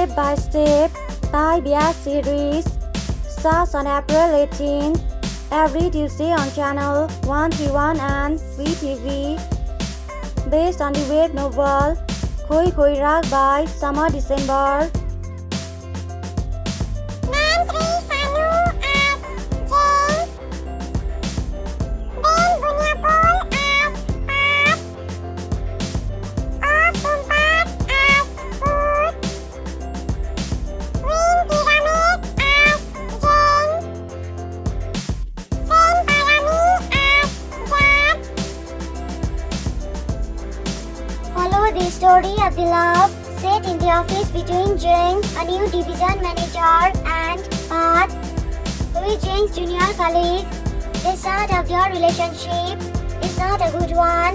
step by step Thai bias series starts on April 18 every Tuesday on channel 131 and VTV based on the web novelอยๆร by Summer December. Follow the story of the love set in the office between Jeng, a new division manager, and Pat, who is Jeng's junior colleague. The start of their relationship is not a good one.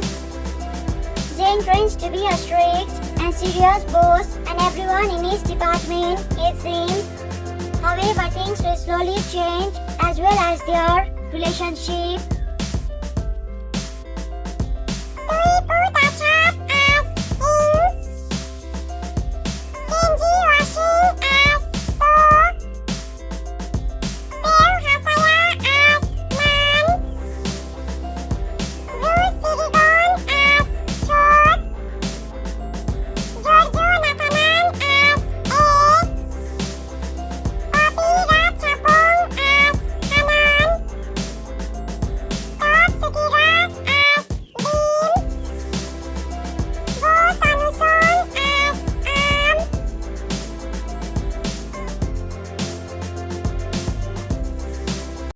Jeng trains to be a strict and serious boss, and everyone in his department hates him. However, things will slowly change as well as their relationship